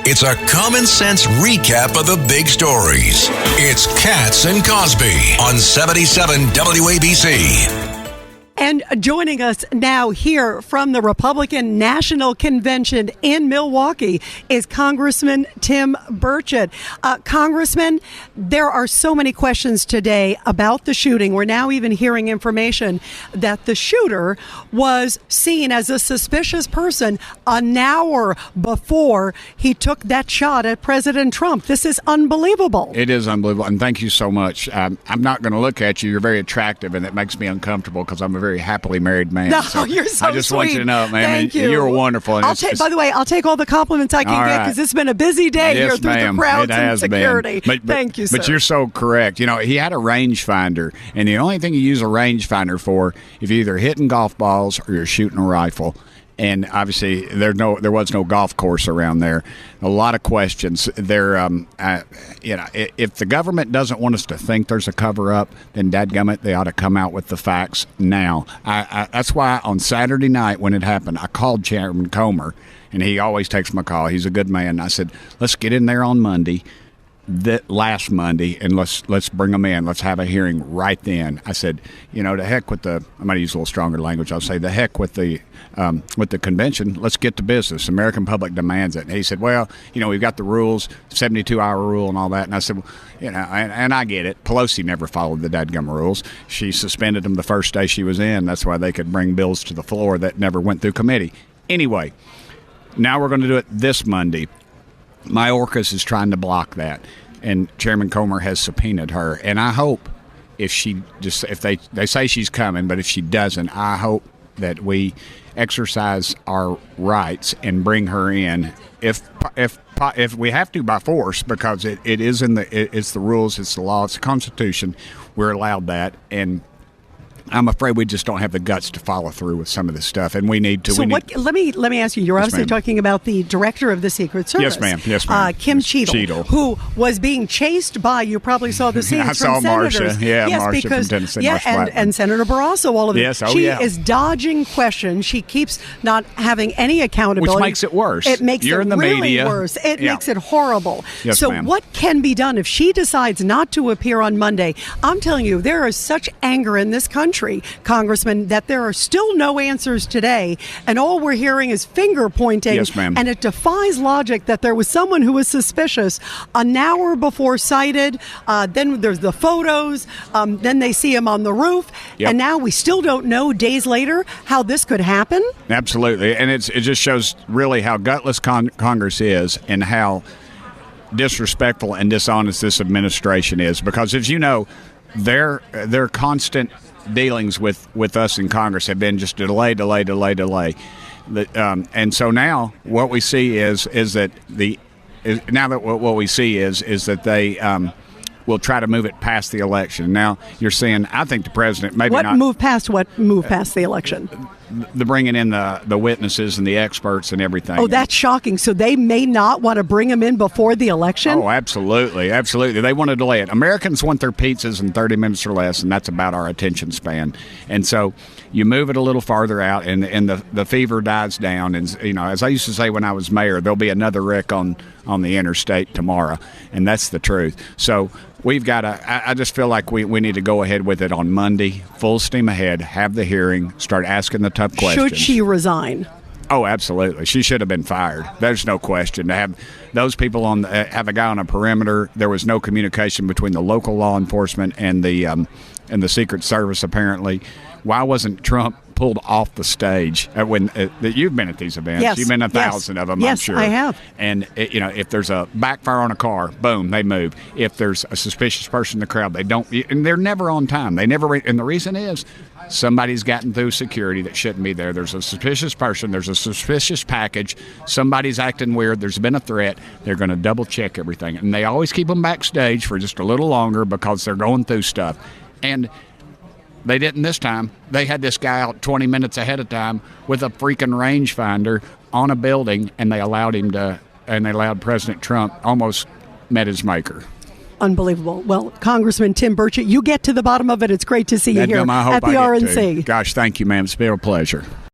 It's a common sense recap of the big stories. It's Katz and Cosby on 77 WABC. And joining us now here from the Republican National Convention in Milwaukee is Congressman Tim Burchett. Congressman, there are so many questions today about the shooting. We're now even hearing information that the shooter was seen as a suspicious person an hour before he took that shot at President Trump. This is unbelievable. It is unbelievable, and thank you so much. I'm not going to look at you. You're very attractive, and it makes me uncomfortable because I'm a very happily married man. No, so you're so I just sweet. Want you to know, man. Thank you. You're wonderful. By the way, I'll take all the compliments I can get because it's been a busy day here through the crowds and security. Thank you, sir. But you're so correct. You know, he had a rangefinder, and the only thing you use a rangefinder for, if you're either hitting golf balls or you're shooting a rifle. And obviously, there was no golf course around there. A lot of questions. If the government doesn't want us to think there's a cover-up, then dadgummit, they ought to come out with the facts now. That's why on Saturday night when it happened, I called Chairman Comer, and he always takes my call. He's a good man. I said, let's get in there on Monday. Last Monday, and let's bring them in. Let's have a hearing right then. I said, to heck with I'm going to use a little stronger language. I'll say, the heck with the convention. Let's get to business. American public demands it. And he said, well, we've got the rules, 72-hour rule and all that. And I said, well, and I get it. Pelosi never followed the dadgum rules. She suspended them the first day she was in. That's why they could bring bills to the floor that never went through committee. Anyway, now we're going to do it this Monday. Mayorkas is trying to block that, and Chairman Comer has subpoenaed her. And I hope if they say she's coming, but if she doesn't, I hope that we exercise our rights and bring her in if we have to by force, because it's the rules, it's the law, it's the Constitution. We're allowed that, and I'm afraid we just don't have the guts to follow through with some of this stuff, and we need to. So let me ask you. You're obviously talking about the director of the Secret Service. Yes, ma'am. Kim Cheadle, who was being chased by. You probably saw the scenes from senators. Marsha from Tennessee. And Senator Barrasso. All of it. Yes, she is dodging questions. She keeps not having any accountability, which makes it worse. It makes You're it in the really media. worse. It makes it horrible. Yes, so ma'am. what can be done if she decides not to appear on Monday? I'm telling you, there is such anger in this country, Congressman, that there are still no answers today, and all we're hearing is finger pointing. Yes, ma'am. And it defies logic that there was someone who was suspicious an hour before cited. Then there's the photos. Then they see him on the roof. Yep. And now we still don't know, days later, how this could happen. Absolutely. And it just shows really how gutless Congress is and how disrespectful and dishonest this administration is. Because, as you know, their constant dealings with us in Congress have been just delay. And so now what we see is that what we see is that they will try to move it past the election. Now you're saying, I think the president maybe not move past the election. The bringing in the witnesses and the experts and everything. Oh, that's shocking. So they may not want to bring them in before the election? Oh, absolutely. They want to delay it. Americans want their pizzas in 30 minutes or less, and that's about our attention span. And so you move it a little farther out, and the fever dies down. And, as I used to say when I was mayor, there'll be another wreck on the interstate tomorrow, and that's the truth. So we've got to – I just feel like we need to go ahead with it on Monday, full steam ahead, have the hearing, start asking the tough questions. Should she resign? Oh, absolutely. She should have been fired. There's no question. To have those people have a guy on a perimeter, there was no communication between the local law enforcement and the Secret Service, apparently. Why wasn't Trump pulled off the stage you've been at these events? Yes. You've been 1,000 of them, yes, I'm sure. I have. And if there's a backfire on a car, boom, they move. If there's a suspicious person in the crowd, they don't, and they're never on time. And the reason is somebody's gotten through security that shouldn't be there. There's a suspicious person. There's a suspicious package. Somebody's acting weird. There's been a threat. They're going to double check everything, and they always keep them backstage for just a little longer because they're going through stuff. And they didn't this time. They had this guy out 20 minutes ahead of time with a freaking rangefinder on a building, and they allowed President Trump almost met his maker. Unbelievable. Well, Congressman Tim Burchett, you get to the bottom of it. It's great to see you here at the RNC. Gosh, thank you, ma'am. It's been a pleasure.